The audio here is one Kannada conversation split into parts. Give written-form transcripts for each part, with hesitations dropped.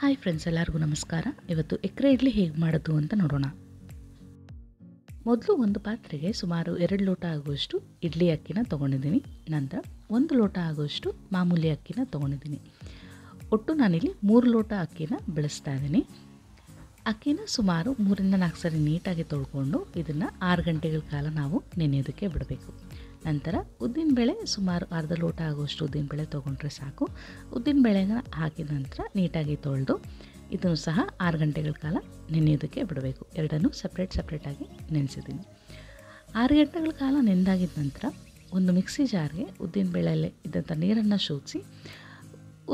ಹಾಯ್ ಫ್ರೆಂಡ್ಸ್, ಎಲ್ಲರಿಗೂ ನಮಸ್ಕಾರ. ಇವತ್ತು ಎಕ್ಕರೆ ಇಡ್ಲಿ ಹೇಗೆ ಮಾಡೋದು ಅಂತ ನೋಡೋಣ. ಮೊದಲು ಒಂದು ಪಾತ್ರೆಗೆ ಸುಮಾರು 2 ಲೋಟ ಆಗುವಷ್ಟು ಇಡ್ಲಿ ಅಕ್ಕಿನ ತೊಗೊಂಡಿದ್ದೀನಿ. ನಂತರ 1 ಲೋಟ ಆಗುವಷ್ಟು ಮಾಮೂಲಿ ಅಕ್ಕಿನ ತೊಗೊಂಡಿದ್ದೀನಿ. ಒಟ್ಟು ನಾನಿಲ್ಲಿ 3 ಲೋಟ ಅಕ್ಕಿನ ಬಳಸ್ತಾ ಇದ್ದೀನಿ. ಅಕ್ಕಿನ ಸುಮಾರು 3ರಿಂದ 4 ಸರಿ ನೀಟಾಗಿ ತೊಳ್ಕೊಂಡು ಇದನ್ನು 6 ಗಂಟೆಗಳ ಕಾಲ ನಾವು ನೆನೆಯೋದಕ್ಕೆ ಬಿಡಬೇಕು. ನಂತರ ಉದ್ದಿನಬೇಳೆ ಸುಮಾರು ಅರ್ಧ ಲೋಟ ಆಗುವಷ್ಟು ಉದ್ದಿನಬೇಳೆ ತೊಗೊಂಡ್ರೆ ಸಾಕು. ಉದ್ದಿನಬೇಳೆನ ಹಾಕಿದ ನಂತರ ನೀಟಾಗಿ ತೊಳೆದು ಇದನ್ನು ಸಹ 6 ಗಂಟೆಗಳ ಕಾಲ ನೆನೆಯೋದಕ್ಕೆ ಬಿಡಬೇಕು. ಎರಡನ್ನೂ ಸಪ್ರೇಟಾಗಿ ನೆನೆಸಿದ್ದೀನಿ. 6 ಗಂಟೆಗಳ ಕಾಲ ನೆನೆದಾಗಿದ್ದ ನಂತರ ಒಂದು ಮಿಕ್ಸಿ ಜಾರ್ಗೆ ಉದ್ದಿನಬೇಳೆಯಲ್ಲಿ ಇದ್ದಂಥ ನೀರನ್ನು ಶೋಧಿಸಿ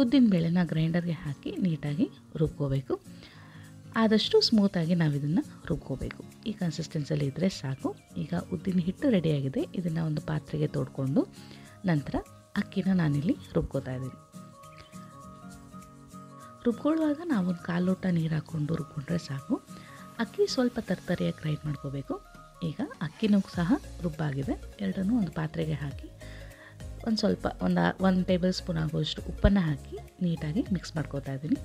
ಉದ್ದಿನಬೇಳೆನ ಗ್ರೈಂಡರ್ಗೆ ಹಾಕಿ ನೀಟಾಗಿ ರುಬ್ಕೋಬೇಕು. ಆದಷ್ಟು ಸ್ಮೂತಾಗಿ ನಾವು ಇದನ್ನು ರುಬ್ಕೋಬೇಕು. ಈ ಕನ್ಸಿಸ್ಟೆನ್ಸಿಯಲ್ಲಿ ಇದ್ದರೆ ಸಾಕು. ಈಗ ಉದ್ದಿನ ಹಿಟ್ಟು ರೆಡಿಯಾಗಿದೆ. ಇದನ್ನು ಒಂದು ಪಾತ್ರೆಗೆ ತೋಡ್ಕೊಂಡು ನಂತರ ಅಕ್ಕಿನ ನಾನಿಲ್ಲಿ ರುಬ್ಕೋತಾ ಇದ್ದೀನಿ. ರುಬ್ಕೊಳ್ಳುವಾಗ ನಾವೊಂದು 1/4 ಲೋಟ ನೀರು ಹಾಕ್ಕೊಂಡು ರುಬ್ಕೊಂಡ್ರೆ ಸಾಕು. ಅಕ್ಕಿ ಸ್ವಲ್ಪ ತರ್ತರಿಯಾಗಿ ಗ್ರೈಂಡ್ ಮಾಡ್ಕೋಬೇಕು. ಈಗ ಅಕ್ಕಿನೂ ಸಹ ರುಬ್ಬಾಗಿದೆ. ಎರಡನ್ನೂ ಒಂದು ಪಾತ್ರೆಗೆ ಹಾಕಿ ಒಂದು ಟೇಬಲ್ ಸ್ಪೂನ್ ಆಗುವಷ್ಟು ಉಪ್ಪನ್ನು ಹಾಕಿ ನೀಟಾಗಿ ಮಿಕ್ಸ್ ಮಾಡ್ಕೋತಾ ಇದ್ದೀನಿ.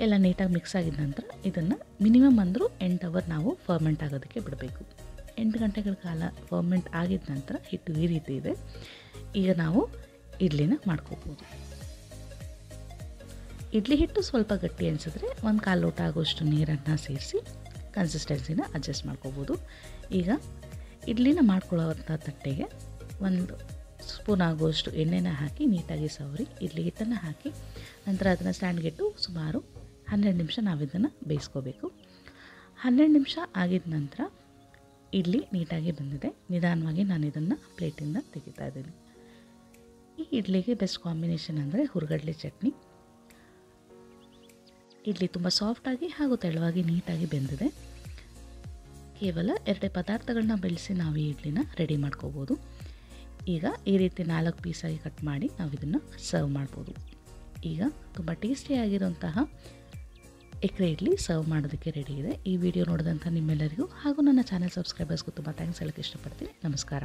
ಎಲ್ಲ ನೀಟಾಗಿ ಮಿಕ್ಸ್ ಆಗಿದ ನಂತರ ಇದನ್ನು ಮಿನಿಮಮ್ ಅಂದರೂ 8 ಅವರ್ ನಾವು ಫರ್ಮೆಂಟ್ ಆಗೋದಕ್ಕೆ ಬಿಡಬೇಕು. 8 ಗಂಟೆಗಳ ಕಾಲ ಫರ್ಮೆಂಟ್ ಆಗಿದ ನಂತರ ಹಿಟ್ಟು ಈ ರೀತಿ ಇದೆ. ಈಗ ನಾವು ಇಡ್ಲಿನ ಮಾಡ್ಕೋಬೋದು. ಇಡ್ಲಿ ಹಿಟ್ಟು ಸ್ವಲ್ಪ ಗಟ್ಟಿ ಅನಿಸಿದ್ರೆ 1/4 ಲೋಟ ಆಗುವಷ್ಟು ನೀರನ್ನು ಸೇರಿಸಿ ಕನ್ಸಿಸ್ಟೆನ್ಸಿನ ಅಡ್ಜಸ್ಟ್ ಮಾಡ್ಕೋಬೋದು. ಈಗ ಇಡ್ಲಿನ ಮಾಡ್ಕೊಳ್ಳೋವಂಥ ತಟ್ಟೆಗೆ 1 ಸ್ಪೂನ್ ಆಗುವಷ್ಟು ಎಣ್ಣೆನ ಹಾಕಿ ನೀಟಾಗಿ ಸವರಿ ಇಡ್ಲಿ ಹಿಟ್ಟನ್ನು ಹಾಕಿ ನಂತರ ಅದನ್ನು ಸ್ಟ್ಯಾಂಡ್ಗಿಟ್ಟು ಸುಮಾರು 12 ನಿಮಿಷ ನಾವು ಇದನ್ನು ಬೇಯಿಸ್ಕೋಬೇಕು. 12 ನಿಮಿಷ ಆಗಿದ ನಂತರ ಇಡ್ಲಿ ನೀಟಾಗಿ ಬಂದಿದೆ. ನಿಧಾನವಾಗಿ ನಾನು ಇದನ್ನು ಪ್ಲೇಟಿಂದ ತೆಗಿತಾ ಇದ್ದೀನಿ. ಈ ಇಡ್ಲಿಗೆ ಬೆಸ್ಟ್ ಕಾಂಬಿನೇಷನ್ ಅಂದರೆ ಹುರ್ಗಡ್ಲೆ ಚಟ್ನಿ. ಇಡ್ಲಿ ತುಂಬ ಸಾಫ್ಟಾಗಿ ಹಾಗೂ ತೆಳುವಾಗಿ ನೀಟಾಗಿ ಬೆಂದಿದೆ. ಕೇವಲ 2 ಪದಾರ್ಥಗಳನ್ನ ಬೆಳೆಸಿ ನಾವು ಈ ಇಡ್ಲಿನ ರೆಡಿ ಮಾಡ್ಕೋಬೋದು. ಈಗ ಈ ರೀತಿ 4 ಪೀಸಾಗಿ ಕಟ್ ಮಾಡಿ ನಾವು ಇದನ್ನು ಸರ್ವ್ ಮಾಡ್ಬೋದು. ಈಗ ತುಂಬ ಟೇಸ್ಟಿಯಾಗಿರುವಂತಹ ಎಕ್ಕರೆ ಇಡ್ಲಿ ಸರ್ವ್ ಮಾಡೋದಕ್ಕೆ ರೆಡಿ ಇದೆ. ಈ ವಿಡಿಯೋ ನೋಡಿದಂಥ ನಿಮ್ಮೆಲ್ಲರಿಗೂ ಹಾಗೂ ನನ್ನ ಚಾನೆಲ್ ಸಬ್ಸ್ಕ್ರೈಬರ್ಸ್ಗೂ ತುಂಬ ಥ್ಯಾಂಕ್ಸ್ ಹೇಳೋಕ್ಕೆ ಇಷ್ಟಪಡ್ತೀನಿ. ನಮಸ್ಕಾರ.